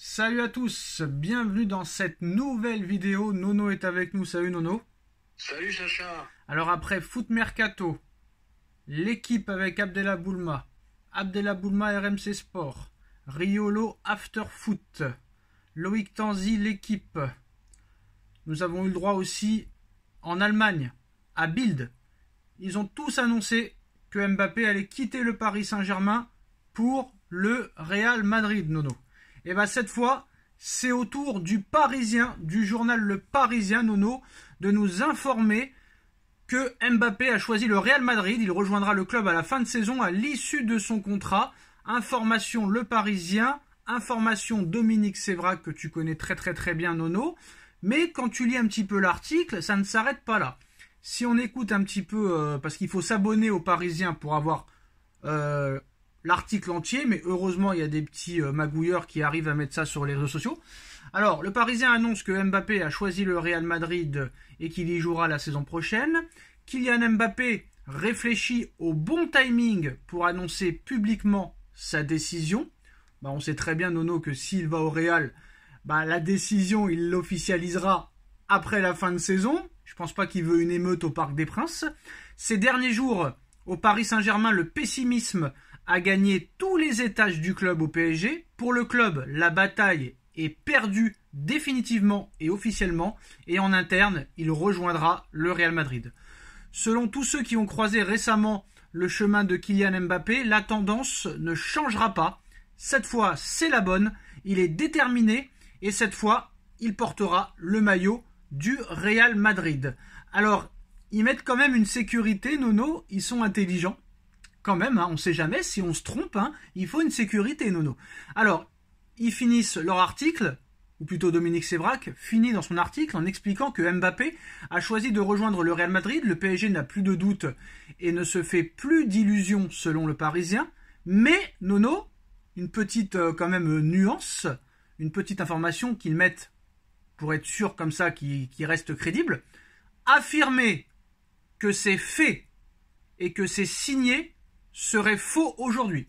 Salut à tous, bienvenue dans cette nouvelle vidéo. Nono est avec nous, salut Nono. Salut Sacha. Alors après Foot Mercato, l'équipe avec Abdellah Boulma RMC Sport, Riolo After Foot, Loïc Tanzi l'équipe. Nous avons eu le droit aussi en Allemagne, à Bild. Ils ont tous annoncé que Mbappé allait quitter le Paris Saint-Germain pour le Real Madrid, Nono. Et bien cette fois, c'est au tour du Parisien, du journal Le Parisien, Nono, de nous informer que Mbappé a choisi le Real Madrid. Il rejoindra le club à la fin de saison, à l'issue de son contrat. Information Le Parisien, information Dominique Sévrac, que tu connais très bien, Nono. Mais quand tu lis un petit peu l'article, ça ne s'arrête pas là. Si on écoute un petit peu, parce qu'il faut s'abonner au Parisien pour avoir l'article entier, mais heureusement il y a des petits magouilleurs qui arrivent à mettre ça sur les réseaux sociaux. Alors, le Parisien annonce que Mbappé a choisi le Real Madrid et qu'il y jouera la saison prochaine. Kylian Mbappé réfléchit au bon timing pour annoncer publiquement sa décision. On sait très bien, Nono, que s'il va au Real, la décision, il l'officialisera après la fin de saison. Je pense pas qu'il veut une émeute au Parc des Princes. Ces derniers jours, au Paris Saint-Germain, le pessimisme a gagné tous les étages du club au PSG. Pour le club, la bataille est perdue définitivement et officiellement. Et en interne, il rejoindra le Real Madrid. Selon tous ceux qui ont croisé récemment le chemin de Kylian Mbappé, la tendance ne changera pas. Cette fois, c'est la bonne. Il est déterminé et cette fois, il portera le maillot du Real Madrid. Alors, ils mettent quand même une sécurité, Nono, ils sont intelligents. Quand même, on ne sait jamais si on se trompe, il faut une sécurité, Nono. Alors, ils finissent leur article, ou plutôt Dominique Sévrac finit dans son article en expliquant que Mbappé a choisi de rejoindre le Real Madrid. Le PSG n'a plus de doute et ne se fait plus d'illusions selon le Parisien. Mais, Nono, une petite quand même nuance, une petite information qu'ils mettent pour être sûr comme ça qu'il reste crédible. Affirmer que c'est fait et que c'est signé serait faux aujourd'hui.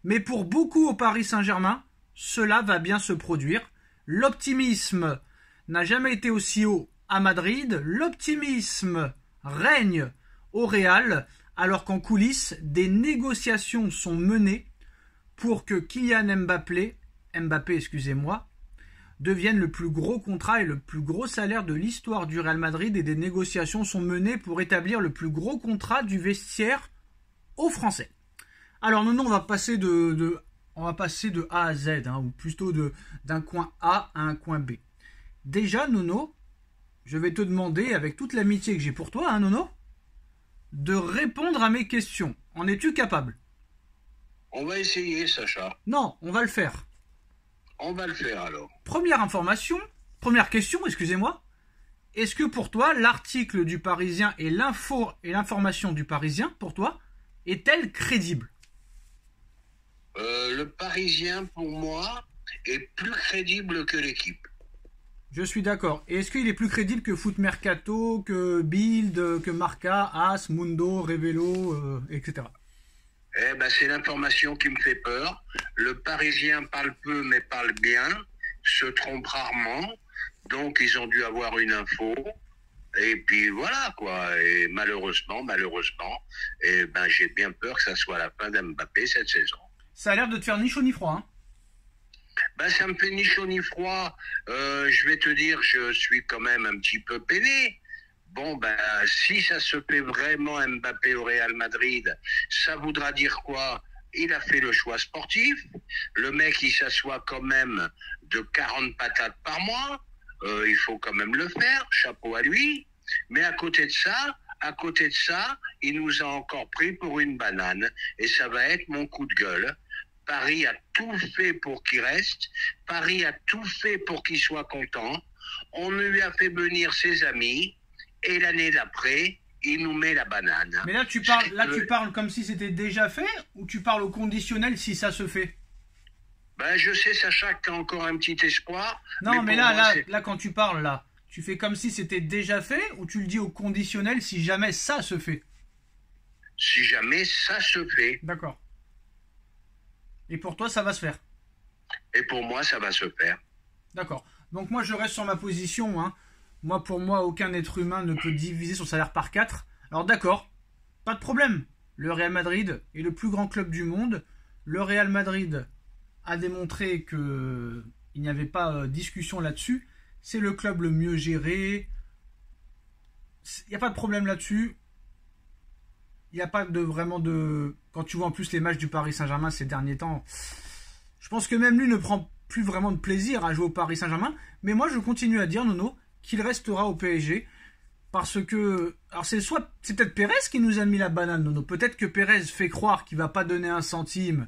Mais pour beaucoup au Paris Saint-Germain, cela va bien se produire. L'optimisme n'a jamais été aussi haut à Madrid. L'optimisme règne au Real, alors qu'en coulisses, des négociations sont menées pour que Kylian Mbappé, devienne le plus gros contrat et le plus gros salaire de l'histoire du Real Madrid, et des négociations sont menées pour établir le plus gros contrat du vestiaire aux Français. Alors Nono, on va passer de A à Z, ou plutôt d'un coin A à un coin B. Déjà, Nono, je vais te demander, avec toute l'amitié que j'ai pour toi, Nono, de répondre à mes questions. En es-tu capable? On va essayer, Sacha. Non, on va le faire. On va le faire alors. Première question, excusez-moi. Est-ce que pour toi, l'article du Parisien et l'information du Parisien, pour toi, est-elle crédible? Le Parisien, pour moi, est plus crédible que l'équipe. Je suis d'accord. Et est-ce qu'il est plus crédible que Foot Mercato, que Bild, que Marca, AS, Mundo, Revelo, etc. C'est l'information qui me fait peur. Le Parisien parle peu mais parle bien, se trompe rarement. Donc ils ont dû avoir une info. Et puis voilà quoi. Et malheureusement, j'ai bien peur que ça soit la fin d'Mbappé cette saison. Ça a l'air de te faire ni chaud ni froid. Ça me fait ni chaud ni froid. Je vais te dire, je suis quand même un petit peu peiné. Si ça se fait vraiment Mbappé au Real Madrid, ça voudra dire quoi? Il a fait le choix sportif. Le mec, il s'assoit quand même de 40 patates par mois. Il faut quand même le faire. Chapeau à lui. Mais à côté de ça, il nous a encore pris pour une banane. Et ça va être mon coup de gueule. Paris a tout fait pour qu'il reste. Paris a tout fait pour qu'il soit content. On lui a fait venir ses amis. Et l'année d'après, il nous met la banane. Mais là, tu parles comme si c'était déjà fait, ou tu parles au conditionnel si ça se fait? Je sais, Sacha, que tu as encore un petit espoir. Non, mais là, quand tu parles, là, tu fais comme si c'était déjà fait, ou tu le dis au conditionnel si jamais ça se fait? Si jamais ça se fait. D'accord. Et pour toi, ça va se faire? Et pour moi, ça va se faire. D'accord. Donc moi je reste sur ma position, hein. Moi pour moi aucun être humain ne peut diviser son salaire par 4. Alors d'accord, pas de problème. Le Real Madrid est le plus grand club du monde. Le Real Madrid a démontré que il n'y avait pas discussion là-dessus. C'est le club le mieux géré. Il n'y a pas de problème là-dessus. Il n'y a pas de vraiment de... Quand tu vois en plus les matchs du Paris Saint-Germain ces derniers temps, je pense que même lui ne prend plus vraiment de plaisir à jouer au Paris Saint-Germain. Mais moi je continue à dire, Nono, qu'il restera au PSG. Parce que... Alors c'est peut-être Pérez qui nous a mis la banane, Nono. Peut-être que Pérez fait croire qu'il va pas donner un centime,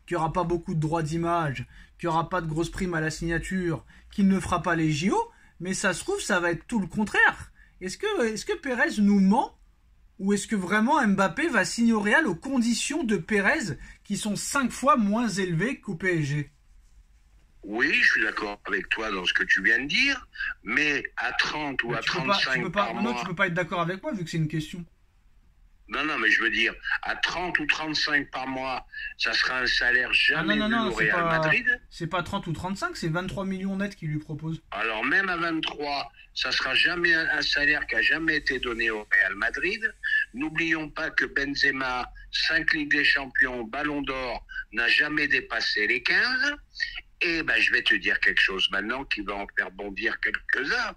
qu'il n'y aura pas beaucoup de droits d'image, qu'il n'y aura pas de grosse prime à la signature, qu'il ne fera pas les JO. Mais ça se trouve, ça va être tout le contraire. Est-ce que Pérez nous ment? Ou est-ce que vraiment Mbappé va signer au Real aux conditions de Pérez qui sont 5 fois moins élevées qu'au PSG? Oui, je suis d'accord avec toi dans ce que tu viens de dire, mais à 30 ou à 35 par mois... Non, tu peux pas être d'accord avec moi vu que c'est une question. Non, mais je veux dire, à 30 ou 35 par mois, ça sera un salaire jamais vu au Real Madrid. C'est pas 30 ou 35, c'est 23 millions nets qu'il lui propose. Alors même à 23, ça sera jamais un salaire qui a jamais été donné au Real Madrid. N'oublions pas que Benzema, 5 Ligues des Champions, Ballon d'Or, n'a jamais dépassé les 15. Et ben, je vais te dire quelque chose maintenant qui va en faire bondir quelques-uns.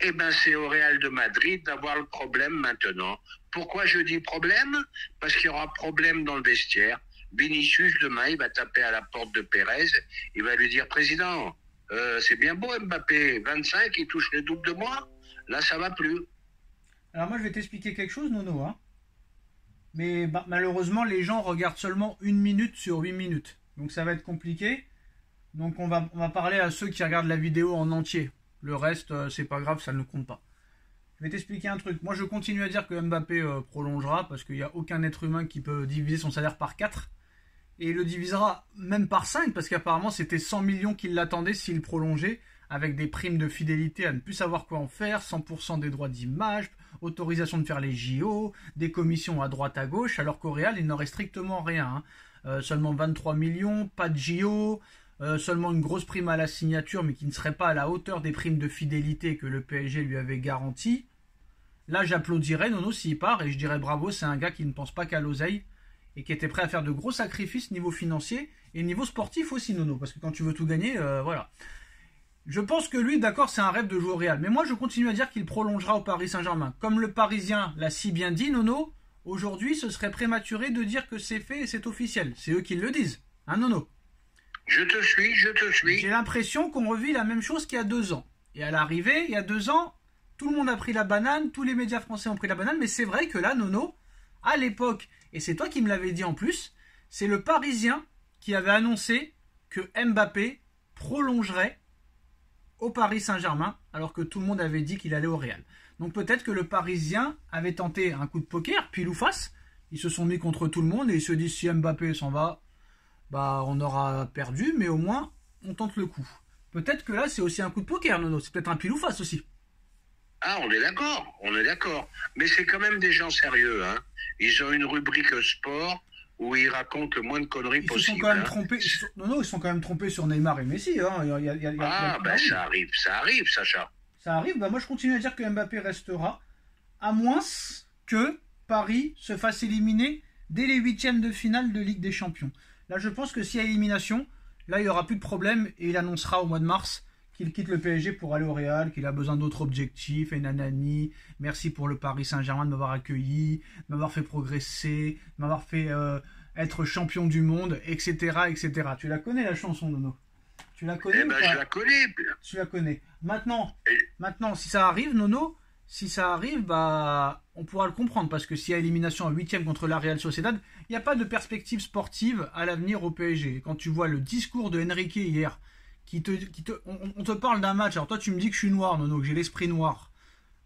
Eh ben, c'est au Real de Madrid d'avoir le problème maintenant. Pourquoi je dis problème? Parce qu'il y aura problème dans le vestiaire. Vinicius, demain, il va taper à la porte de Pérez. Il va lui dire, président, c'est bien beau Mbappé, 25, il touche le double de moi. Là, ça va plus. Alors moi, je vais t'expliquer quelque chose, Nono. Hein. Mais malheureusement, les gens regardent seulement 1 minute sur 8 minutes. Donc ça va être compliqué. Donc on va parler à ceux qui regardent la vidéo en entier. Le reste, c'est pas grave, ça ne compte pas. Je vais t'expliquer un truc. Moi, je continue à dire que Mbappé prolongera parce qu'il n'y a aucun être humain qui peut diviser son salaire par 4. Et il le divisera même par 5 parce qu'apparemment, c'était 100 millions qui l'attendaient s'il prolongeait avec des primes de fidélité à ne plus savoir quoi en faire, 100% des droits d'image, autorisation de faire les JO, des commissions à droite à gauche, alors qu'au Real, il n'aurait strictement rien. Hein. Seulement 23 millions, pas de JO... seulement une grosse prime à la signature, mais qui ne serait pas à la hauteur des primes de fidélité que le PSG lui avait garanties. Là, j'applaudirais Nono s'il part et je dirais bravo, c'est un gars qui ne pense pas qu'à l'oseille et qui était prêt à faire de gros sacrifices niveau financier et niveau sportif aussi, Nono, parce que quand tu veux tout gagner, voilà. Je pense que lui, d'accord, c'est un rêve de jouer au Real, mais moi, je continue à dire qu'il prolongera au Paris Saint-Germain. Comme le Parisien l'a si bien dit, Nono, aujourd'hui, ce serait prématuré de dire que c'est fait et c'est officiel. C'est eux qui le disent, hein, Nono? Je te suis. J'ai l'impression qu'on revit la même chose qu'il y a 2 ans. Et à l'arrivée, il y a 2 ans, tout le monde a pris la banane, tous les médias français ont pris la banane, mais c'est vrai que là, Nono, à l'époque, et c'est toi qui me l'avais dit en plus, c'est le Parisien qui avait annoncé que Mbappé prolongerait au Paris Saint-Germain, alors que tout le monde avait dit qu'il allait au Real. Donc peut-être que le Parisien avait tenté un coup de poker, pile ou face, ils se sont mis contre tout le monde et ils se disent si Mbappé s'en va, bah on aura perdu, mais au moins on tente le coup. Peut-être que là c'est aussi un coup de poker, Nono, c'est peut-être un pile ou face aussi. Ah, on est d'accord. Mais c'est quand même des gens sérieux, hein. Ils ont une rubrique sport où ils racontent le moins de conneries possible. Ils se sont quand même trompés. Ils sont quand même trompés sur Neymar et Messi. Hein. Ça arrive, Sacha. Ça arrive. Bah moi je continue à dire que Mbappé restera, à moins que Paris se fasse éliminer dès les 8e de finale de Ligue des Champions. Là, je pense que s'il y a élimination, là, il n'y aura plus de problème et il annoncera au mois de mars qu'il quitte le PSG pour aller au Real, qu'il a besoin d'autres objectifs, et nanani, merci pour le Paris Saint-Germain de m'avoir accueilli, de m'avoir fait progresser, de m'avoir fait être champion du monde, etc., etc. Tu la connais, la chanson, Nono? Tu la connais? Eh ben, je la connais. Tu la connais. Maintenant, si ça arrive, Nono, si ça arrive, bah, on pourra le comprendre, parce que s'il y a élimination en 8e contre la Real Sociedad, il n'y a pas de perspective sportive à l'avenir au PSG. Quand tu vois le discours de Enrique hier, on te parle d'un match, alors toi tu me dis que je suis noir, Nono, que j'ai l'esprit noir.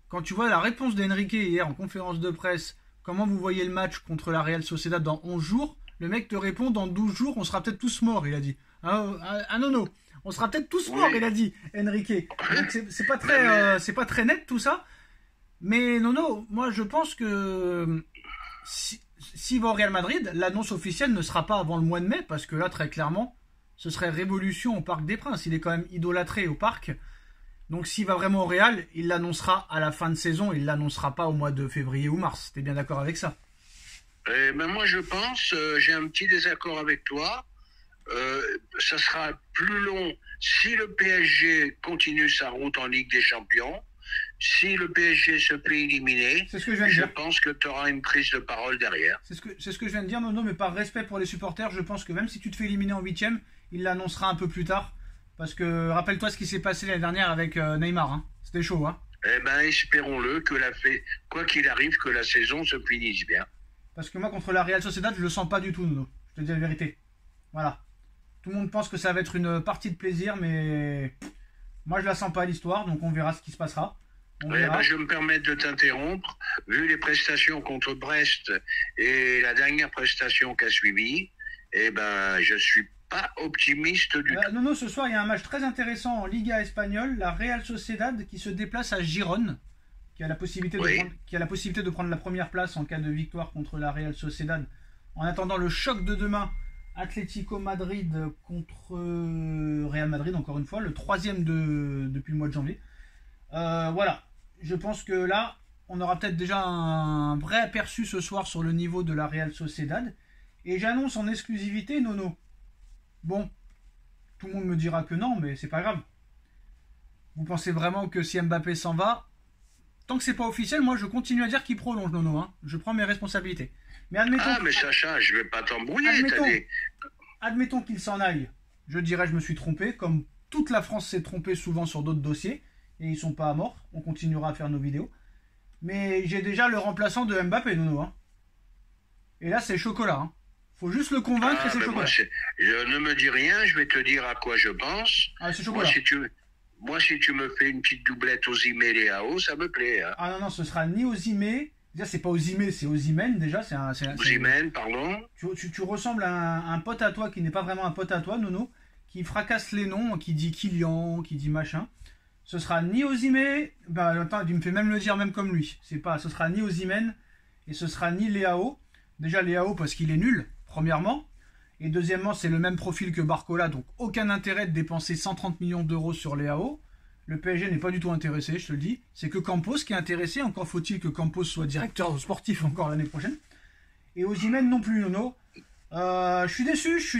Quand tu vois la réponse d'Enrique hier en conférence de presse, comment vous voyez le match contre la Real Sociedad dans 11 jours, le mec te répond dans 12 jours, on sera peut-être tous morts, il a dit. Ah Nono, on sera peut-être tous morts, il a dit, Enrique. Donc c'est pas très net tout ça. Mais Nono, moi je pense que s'il va au Real Madrid, l'annonce officielle ne sera pas avant le mois de mai, parce que là très clairement, ce serait révolution au Parc des Princes. Il est quand même idolâtré au parc. Donc s'il va vraiment au Real, il l'annoncera à la fin de saison, il l'annoncera pas au mois de février ou mars. T'es bien d'accord avec ça? Ben moi, je pense, j'ai un petit désaccord avec toi. Ça sera plus long si le PSG continue sa route en Ligue des Champions. Si le PSG se fait éliminer, c'est ce que je pense que tu auras une prise de parole derrière. C'est ce que je viens de dire, Nono, mais par respect pour les supporters, je pense que même si tu te fais éliminer en 8e, il l'annoncera un peu plus tard. Parce que rappelle-toi ce qui s'est passé l'année dernière avec Neymar. Hein. C'était chaud. Hein. Eh ben, espérons-le que quoi qu'il arrive, que la saison se finisse bien. Parce que moi, contre la Real Sociedad, je le sens pas du tout, Nono. Je te dis la vérité. Voilà. Tout le monde pense que ça va être une partie de plaisir, mais moi, je la sens pas à l'histoire, donc on verra ce qui se passera. Je me permets de t'interrompre. Vu les prestations contre Brest et la dernière prestation qu'a suivi, je suis pas optimiste du tout. Non, ce soir, il y a un match très intéressant en Liga espagnole. La Real Sociedad qui se déplace à Gérone, qui a la possibilité de prendre la première place en cas de victoire contre la Real Sociedad. En attendant le choc de demain, Atlético Madrid contre Real Madrid, encore une fois, le 3e depuis le mois de janvier. Voilà, je pense que là, on aura peut-être déjà un vrai aperçu ce soir sur le niveau de la Real Sociedad. Et j'annonce en exclusivité, Nono. Bon, tout le monde me dira que non, mais c'est pas grave. Vous pensez vraiment que si Mbappé s'en va, tant que c'est pas officiel, moi je continue à dire qu'il prolonge, Nono. Hein. Je prends mes responsabilités. Mais admettons. Mais Sacha, je vais pas t'embrouiller. Admettons qu'il s'en aille. Je dirais je me suis trompé, comme toute la France s'est trompée souvent sur d'autres dossiers. Et ils sont pas à mort. On continuera à faire nos vidéos. Mais j'ai déjà le remplaçant de Mbappé, Nono. Hein. Et là, c'est chocolat. Hein. Faut juste le convaincre et c'est chocolat. Je ne me dis rien, je vais te dire à quoi je pense. Ah, c'est chocolat. Moi, si tu me fais une petite doublette Osimhen et Leao, ça me plaît. Hein. Ah non, ce sera ni Osimhen. Déjà, c'est pas Osimhen, c'est Osimhen déjà. Osimhen, pardon. Tu ressembles à un pote à toi qui n'est pas vraiment un pote à toi, Nono, qui fracasse les noms, qui dit Kylian, qui dit machin. Ce sera ni Osimhen. Attends, il me fait même le dire même comme lui. Ce sera ni Osimhen et ce sera ni Leao. Déjà Leao parce qu'il est nul, premièrement. Et deuxièmement, c'est le même profil que Barcola, donc aucun intérêt de dépenser 130 millions d'euros sur Leao. Le PSG n'est pas du tout intéressé, je te le dis. C'est que Campos qui est intéressé. Encore faut-il que Campos soit directeur sportif encore l'année prochaine. Et Osimhen non plus, Nono. Je suis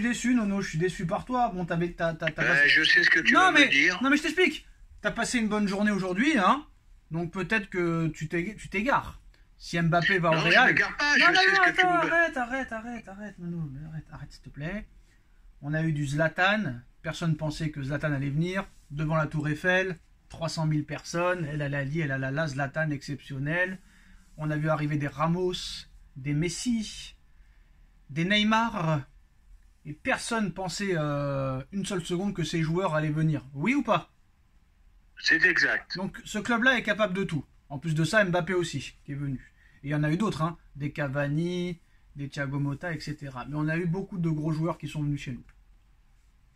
déçu, Nono. Je suis déçu par toi. Bon, je sais ce que tu vas me dire. Non, mais je t'explique. T'as passé une bonne journée aujourd'hui, hein. Donc peut-être que tu t'égares. Si Mbappé va au Real. Non, je m'égare pas. Arrête, Nono. Arrête, s'il te plaît. On a eu du Zlatan. Personne pensait que Zlatan allait venir. Devant la Tour Eiffel, 300 000 personnes. Zlatan exceptionnel. On a vu arriver des Ramos, des Messi, des Neymar. Et personne pensait une seule seconde que ces joueurs allaient venir. Oui ou pas? C'est exact. Donc ce club-là est capable de tout. En plus de ça, Mbappé aussi, qui est venu. Et il y en a eu d'autres, hein. Des Cavani, des Thiago Motta, etc. Mais on a eu beaucoup de gros joueurs qui sont venus chez nous.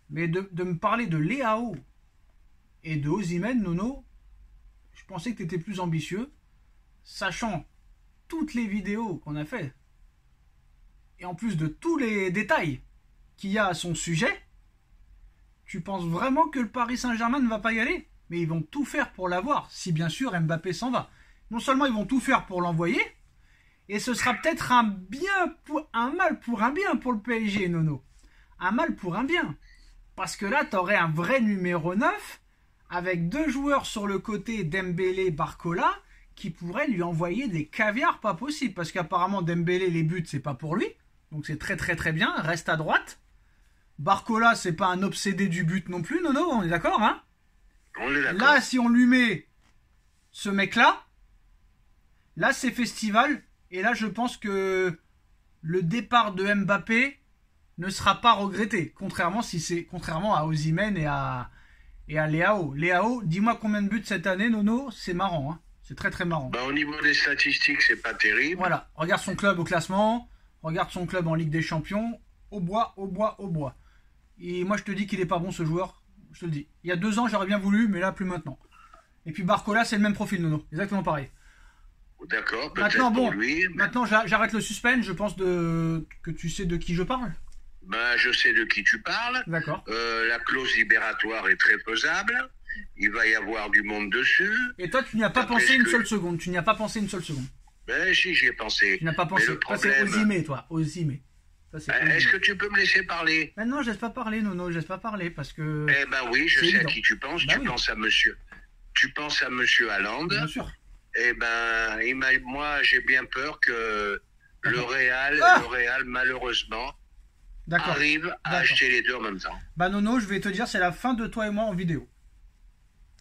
Mais de me parler de Leao et de Osimhen, Nono, je pensais que tu étais plus ambitieux, sachant toutes les vidéos qu'on a fait, et en plus de tous les détails qu'il y a à son sujet, tu penses vraiment que le Paris Saint-Germain ne va pas y aller? Mais ils vont tout faire pour l'avoir, si bien sûr Mbappé s'en va. Non seulement ils vont tout faire pour l'envoyer, et ce sera peut-être un mal pour un bien pour le PSG, Nono. Un mal pour un bien. Parce que là, tu aurais un vrai numéro 9, avec deux joueurs sur le côté, Dembélé, Barcola, qui pourraient lui envoyer des caviars pas possible. Parce qu'apparemment, Dembélé, les buts, c'est pas pour lui. Donc c'est très très très bien, reste à droite. Barcola, c'est pas un obsédé du but non plus, Nono, on est d'accord, hein? On est d'accord. Là, si on lui met ce mec-là, là, c'est festival. Et là, je pense que le départ de Mbappé ne sera pas regretté. Contrairement à Osimhen et à Leao. Leao, dis-moi combien de buts cette année, Nono? C'est marrant, hein? C'est très très marrant. Au niveau des statistiques, c'est pas terrible. Voilà, regarde son club au classement, regarde son club en Ligue des Champions, au bois. Et moi, je te dis qu'il est pas bon, ce joueur. Je te le dis. Il y a 2 ans, j'aurais bien voulu, mais là, plus maintenant. Et puis Barcola, c'est le même profil, Nono. Exactement pareil. D'accord, peut-être pour lui. Maintenant, j'arrête le suspense. Je pense que tu sais de qui je parle. Ben, je sais de qui tu parles. D'accord. La clause libératoire est très pesable. Il va y avoir du monde dessus. Et toi, tu n'y as pas D'après pensé ce une que- seule seconde. Tu n'y as pas pensé une seule seconde. Ben, si, j'y ai pensé. Tu n'as pas pensé. Mais le Toi, c'est problème... Osimé, toi. Osimé. Toi, c'est Est-ce Osimé. que tu peux me laisser parler? Ben non, je laisse pas parler, Nono. Je laisse pas parler parce que. Eh ben oui, je C'est sais à évident. qui tu penses. Bah Tu oui. penses à monsieur. Tu penses à monsieur Haaland. Bien sûr. Eh ben, moi, j'ai bien peur que le Real, malheureusement, D'accord. arrive à D'accord. acheter les deux en même temps. Bah Nono, je vais te dire, c'est la fin de toi et moi en vidéo.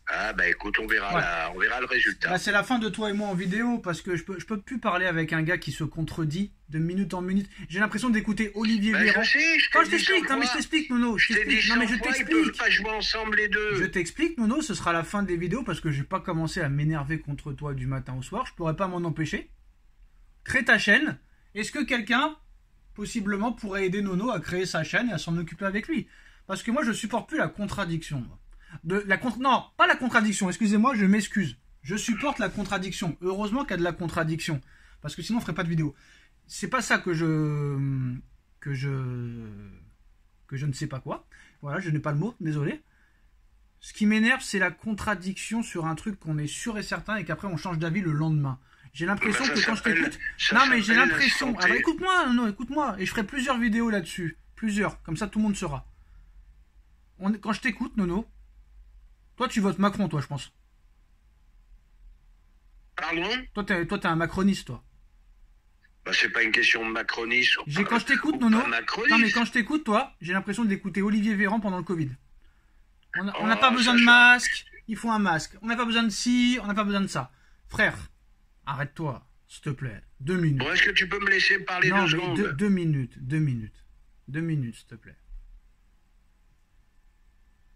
Ah ben écoute, on verra, Ouais. on verra le résultat. Bah, c'est la fin de toi et moi en vidéo parce que je peux plus parler avec un gars qui se contredit de minute en minute. J'ai l'impression d'écouter Olivier Ben, Véran. je sais, je Non, t'ai je dit t'explique, 100 non mais je fois. t'explique Nono, Je t'ai dit non mais 100 je fois, ils t'explique. peuvent pas jouer ensemble les deux. Je t'explique Nono, ce sera la fin des vidéos parce que je vais pas commencer à m'énerver contre toi du matin au soir, je pourrais pas m'en empêcher. Crée ta chaîne. Est-ce que quelqu'un possiblement pourrait aider Nono à créer sa chaîne et à s'en occuper avec lui? Parce que moi je supporte plus la contradiction. Moi. Non, pas la contradiction, excusez-moi, je m'excuse. Je supporte la contradiction. Heureusement qu'il y a de la contradiction. Parce que sinon on ferait pas de vidéo. C'est pas ça que je ne sais pas quoi. Voilà, je n'ai pas le mot, désolé. Ce qui m'énerve, c'est la contradiction sur un truc qu'on est sûr et certain et qu'après on change d'avis le lendemain. J'ai l'impression Ben, ça que quand je s'appelle- t'écoute... ça Non mais j'ai s'appelle l'impression... l'instant Ah bah T. écoute-moi, non, écoute-moi. Et je ferai plusieurs vidéos là-dessus. Plusieurs, comme ça tout le monde saura. Quand je t'écoute, Nono, toi tu votes Macron, toi je pense. Pardon? Toi t'es un macroniste, toi. Ben, c'est pas une question de macronisme. Quand je t'écoute, ou Nono... pas macroniste. Non mais quand je t'écoute, toi, j'ai l'impression d'écouter Olivier Véran pendant le Covid. On n'a Oh, pas besoin ça, de je- masque, il faut un masque. On n'a pas besoin de ci, on n'a pas besoin de ça. Frère, arrête-toi, s'il te plaît. 2 minutes. Bon, est-ce que tu peux me laisser parler Non, 2 mais secondes? 2 minutes. 2 minutes, s'il te plaît.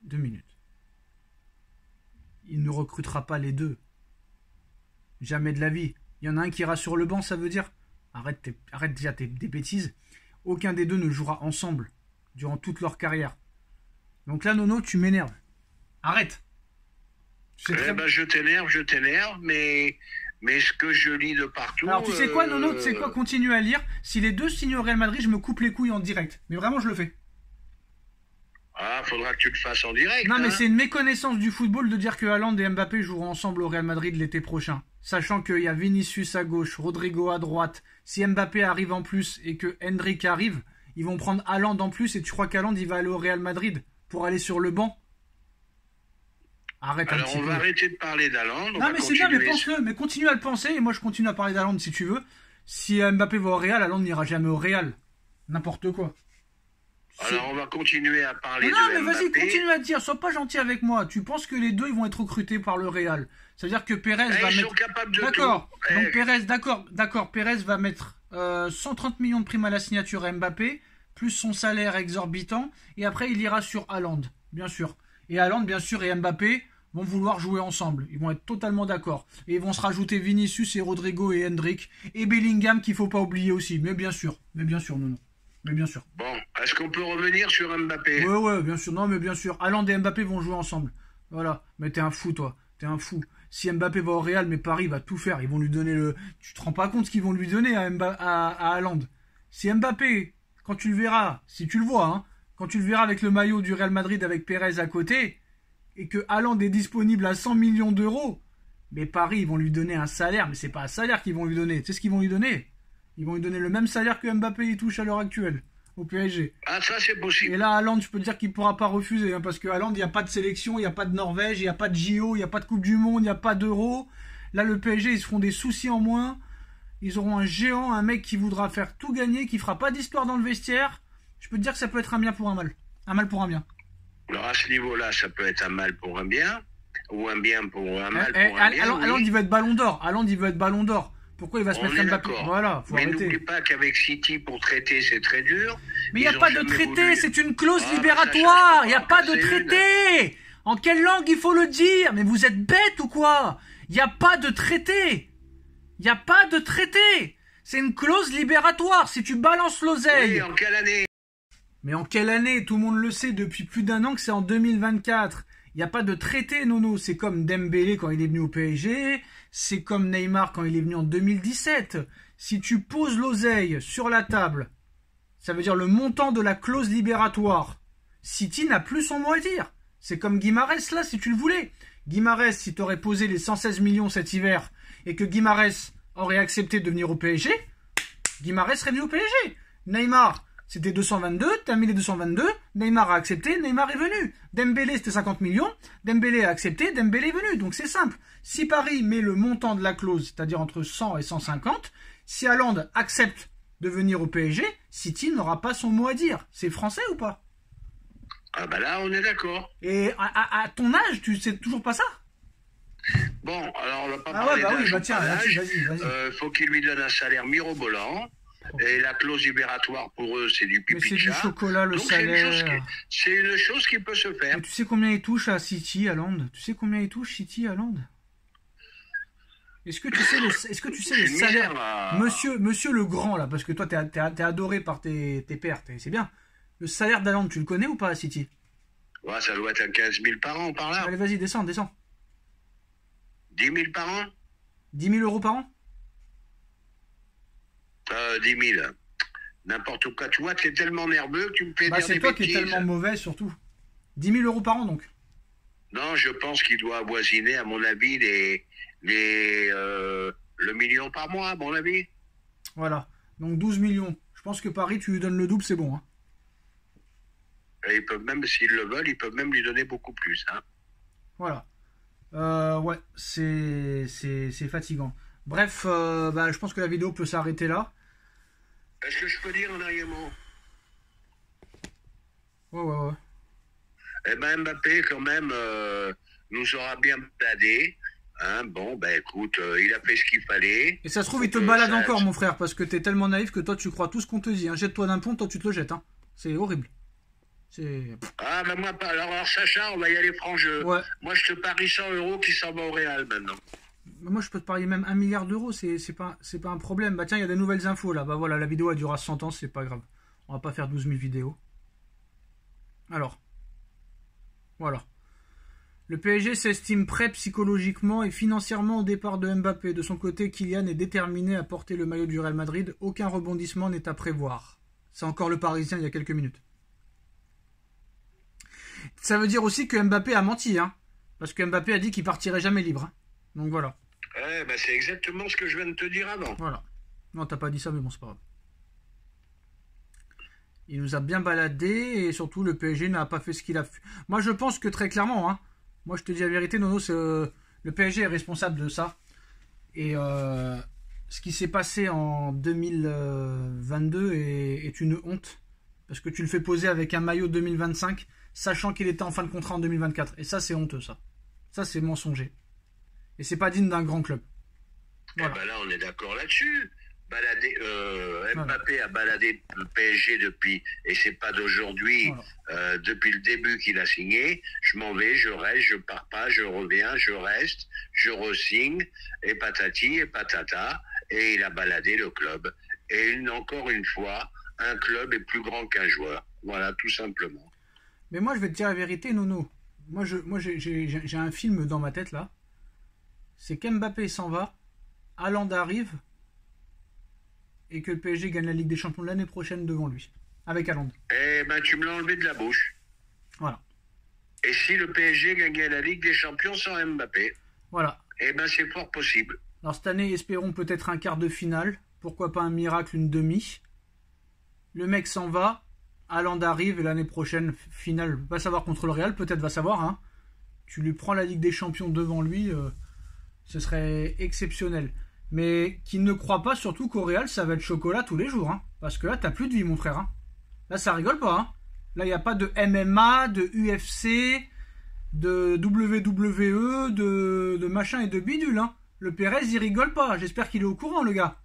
2 minutes. Il ne recrutera pas les deux. Jamais de la vie. Il y en a un qui ira sur le banc, ça veut dire... Arrête déjà des bêtises. Aucun des deux ne jouera ensemble durant toute leur carrière. Donc là, Nono, tu m'énerves. Arrête. Tu sais très- Ben, je t'énerve, mais ce que je lis de partout... Alors tu sais quoi, Nono, tu sais quoi, continue à lire. Si les deux signent au Real Madrid, je me coupe les couilles en direct. Mais vraiment, je le fais. Ah, faudra que tu le fasses en direct. Non, mais hein. c'est une méconnaissance du football de dire que Haaland et Mbappé joueront ensemble au Real Madrid l'été prochain. Sachant qu'il y a Vinicius à gauche, Rodrigo à droite. Si Mbappé arrive en plus et que Hendrick arrive, ils vont prendre Haaland en plus et tu crois qu'Haaland il va aller au Real Madrid pour aller sur le banc? Arrête un Alors, petit on peu. va arrêter de parler d'Haaland. Non mais c'est bien, mais pense-le, mais continue à le penser et moi je continue à parler d'Haaland si tu veux. Si Mbappé va au Real, Haaland n'ira jamais au Real. N'importe quoi. Alors, on va continuer à parler Non, de mais vas-y, Mbappé. continue à te dire, sois pas gentil avec moi. Tu penses que les deux ils vont être recrutés par le Real. Ça veut dire que Pérez va Ils mettre... sont capables de D'accord, tout. donc Eh, Pérez, d'accord, Pérez va mettre 130 millions de primes à la signature à Mbappé, plus son salaire exorbitant, et après il ira sur Haaland, bien sûr. Et Haaland, bien sûr, et Mbappé vont vouloir jouer ensemble. Ils vont être totalement d'accord. Et ils vont se rajouter Vinicius et Rodrigo et Hendrick, et Bellingham qu'il faut pas oublier aussi. Mais bien sûr, non. Mais bien sûr. Bon, est-ce qu'on peut revenir sur Mbappé? Ouais, bien sûr. Non, mais bien sûr. Haaland et Mbappé vont jouer ensemble. Voilà. Mais t'es un fou, toi. T'es un fou. Si Mbappé va au Real, mais Paris va tout faire. Ils vont lui donner le... Tu te rends pas compte ce qu'ils vont lui donner à Haaland. Si Mbappé, quand tu le verras, si tu le vois, hein, quand tu le verras avec le maillot du Real Madrid avec Pérez à côté, et que Haaland est disponible à 100 millions d'euros, mais Paris, ils vont lui donner un salaire. Mais c'est pas un salaire qu'ils vont lui donner. Tu sais ce qu'ils vont lui donner? Ils vont lui donner le même salaire que Mbappé y touche à l'heure actuelle au PSG. Ah, ça, c'est possible. Et là, Haaland, je peux te dire qu'il ne pourra pas refuser, hein, parce que Haaland, il n'y a pas de sélection, il n'y a pas de Norvège, il n'y a pas de JO, il n'y a pas de Coupe du Monde, il n'y a pas d'Euro. Là, le PSG, ils se feront des soucis en moins. Ils auront un géant, un mec qui voudra faire tout gagner, qui fera pas d'histoire dans le vestiaire. Je peux te dire que ça peut être un bien pour un mal. Un mal pour un bien. Alors, à ce niveau-là, ça peut être un mal pour un bien, ou un bien pour un mal pour un bien. Haaland, oui. il veut être ballon d'or. Haaland, il veut être ballon d'or. Pourquoi il va se On mettre est Mbappé? d'accord. Voilà, faut Mais arrêter. n'oublie pas qu'avec City, pour traiter, c'est très dur. Mais il n'y a Ils ont pas de jamais traité, voulu. c'est une clause Ah, libératoire. Il n'y a pas de c'est traité. En quelle langue il faut le dire? Mais vous êtes bête ou quoi? Il n'y a pas de traité. Il n'y a pas de traité. C'est une clause libératoire. Si tu balances l'oseille. Oui, en quelle année? Mais en quelle année? Tout le monde le sait depuis plus d'un an que c'est en 2024. Il n'y a pas de traité, Nono. C'est comme Dembélé quand il est venu au PSG. C'est comme Neymar quand il est venu en 2017. Si tu poses l'oseille sur la table, Ça veut dire le montant de la clause libératoire. City n'a plus son mot à dire. C'est comme Guimarães là, si tu le voulais. Guimarães, si tu aurais posé les 116 millions cet hiver et que Guimarães aurait accepté de venir au PSG, Guimarães serait venu au PSG. Neymar, c'était 222, t'as mis les 222, Neymar a accepté, Neymar est venu. Dembélé, c'était 50 millions, Dembélé a accepté, Dembélé est venu. Donc c'est simple. Si Paris met le montant de la clause, c'est-à-dire entre 100 et 150, si Haaland accepte de venir au PSG, City n'aura pas son mot à dire. C'est français ou pas? Ah bah là, on est d'accord. Et à ton âge, tu sais toujours pas ça? Bon, alors on va pas Ah parler ouais, bah oui, d'âge bah ou tiens, pas d'âge. vas-y. Faut qu'il lui donne un salaire mirobolant. Et la clause libératoire pour eux, c'est du Mais pipi c'est de du chat. chocolat, le Donc salaire. c'est une chose qui peut se faire. Mais tu sais combien il touche à City, Haaland? Tu sais combien il touche City, Haaland? Est-ce que tu sais le C'est une salaire? misère, là. Monsieur le grand, là, parce que toi, t'es adoré par tes pères, c'est bien. Le salaire d'Haaland, tu le connais ou pas à City? Ouais, ça doit être à 15 000 par an par là. Allez, vas-y, descends. 10 000 par an 10 000 euros par an? 10 000. N'importe quoi. Tu vois, tu es tellement nerveux que tu me fais Bah, dire c'est des toi bêtises. qui es tellement mauvais, surtout. 10 000 euros par an, donc. Non, je pense qu'il doit avoisiner, à mon avis, le million par mois, à mon avis. Voilà. Donc 12 millions. Je pense que Paris, tu lui donnes le double, c'est bon. Hein. Et ils peuvent même, s'ils le veulent, ils peuvent même lui donner beaucoup plus. Hein. Voilà. Ouais, c'est fatigant. Bref, bah, je pense que la vidéo peut s'arrêter là. Est-ce que je peux dire un dernier mot? Ouais. Eh ben Mbappé, quand même, nous aura bien baladé. Hein, bon, ben écoute, il a fait ce qu'il fallait. Et ça se trouve, il te balade encore, mon frère, parce que t'es tellement naïf que toi, tu crois tout ce qu'on te dit. Hein. Jette-toi d'un pont, toi, tu te le jettes. Hein. C'est horrible. Ah, ben moi, pas. Alors, Sacha, on va y aller franc jeu. Ouais. Moi, je te parie 100 € qui s'en va au Real maintenant. Moi, je peux te parier même 1 milliard d'euros, c'est pas un problème. Bah tiens, il y a des nouvelles infos là. Bah voilà, la vidéo elle durera 100 ans, c'est pas grave. On va pas faire 12 000 vidéos. Alors, voilà. Le PSG s'estime prêt psychologiquement et financièrement au départ de Mbappé. De son côté, Kylian est déterminé à porter le maillot du Real Madrid. Aucun rebondissement n'est à prévoir. C'est encore le Parisien il y a quelques minutes. Ça veut dire aussi que Mbappé a menti, hein. Parce que Mbappé a dit qu'il partirait jamais libre. Hein. Donc voilà. Ouais, bah c'est exactement ce que je viens de te dire avant. Voilà. Non, t'as pas dit ça, mais bon, c'est pas grave. Il nous a bien baladé et surtout le PSG n'a pas fait ce qu'il a fait. Moi, je pense que très clairement, hein, moi je te dis la vérité, Nono, le PSG est responsable de ça. Et ce qui s'est passé en 2022 est une honte. Parce que tu le fais poser avec un maillot 2025, sachant qu'il était en fin de contrat en 2024. Et ça, c'est honteux, ça. Ça, c'est mensonger. Et c'est pas digne d'un grand club. Voilà. Eh ben là, on est d'accord là-dessus. Mbappé a baladé le PSG depuis, et c'est pas d'aujourd'hui, depuis le début qu'il a signé. Je m'en vais, je reste, je pars pas, je reviens, je reste, je re-signe, et patati et patata, et il a baladé le club. Et encore une fois, un club est plus grand qu'un joueur. Voilà, tout simplement. Mais moi, je vais te dire la vérité, Nono. Moi, j'ai un film dans ma tête, là. C'est qu'Mbappé s'en va, Haaland arrive, et que le PSG gagne la Ligue des Champions l'année prochaine devant lui, avec Haaland. Eh ben, tu me l'as enlevé de la bouche. Voilà. Et si le PSG gagnait la Ligue des Champions sans Mbappé? Voilà. Eh ben, c'est fort possible. Alors, cette année, espérons peut-être un quart de finale. Pourquoi pas un miracle, une demi. Le mec s'en va, Haaland arrive, et l'année prochaine, finale, va savoir contre le Real, peut-être va savoir, hein. Tu lui prends la Ligue des Champions devant lui, ce serait exceptionnel. Mais qu'il ne croit pas surtout qu'au Real, ça va être chocolat tous les jours. Hein. Parce que là, t'as plus de vie, mon frère. Hein. Là, ça rigole pas. Hein. Là, il n'y a pas de MMA, de UFC, de WWE, de machin et de bidule. Hein. Le Pérez, il rigole pas. J'espère qu'il est au courant, le gars.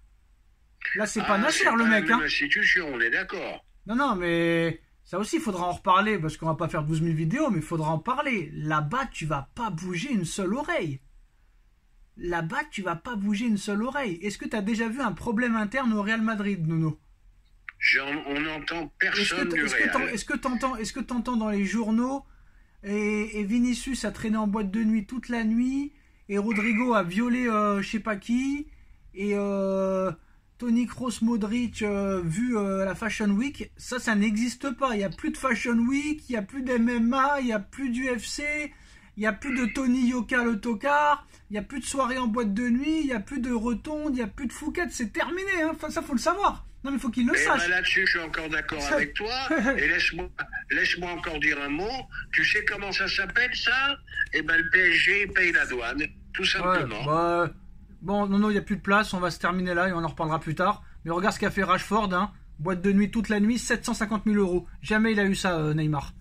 Là, c'est pas Nasser, le mec. C'est hein. une institution, on est d'accord. Non, mais ça aussi, il faudra en reparler. Parce qu'on va pas faire 12 000 vidéos, mais il faudra en parler. Là-bas, tu vas pas bouger une seule oreille. Là-bas, tu vas pas bouger une seule oreille. Est-ce que tu as déjà vu un problème interne au Real Madrid, Nono? On n'entend personne du Real. Est-ce que t'entends dans les journaux et Vinicius a traîné en boîte de nuit toute la nuit et Rodrigo a violé je sais pas qui et Toni Kroos, Modric, vu la Fashion Week, ça n'existe pas. Il n'y a plus de Fashion Week, il n'y a plus d'MMA, il n'y a plus d'UFC, il n'y a plus de Tony Yoka le tocard, il n'y a plus de soirée en boîte de nuit, il n'y a plus de rotonde, il n'y a plus de Fouquet, c'est terminé, hein. Enfin, ça faut le savoir. Non mais faut qu'il le sache. Là-dessus, je suis encore d'accord avec toi. Et laisse-moi encore dire un mot. Tu sais comment ça s'appelle ça? Eh ben le PSG paye la douane, tout simplement. Ouais, bon, non, il n'y a plus de place. On va se terminer là et on en reparlera plus tard. Mais regarde ce qu'a fait Rashford, hein. Boîte de nuit toute la nuit, 750 000 euros. Jamais il a eu ça, Neymar.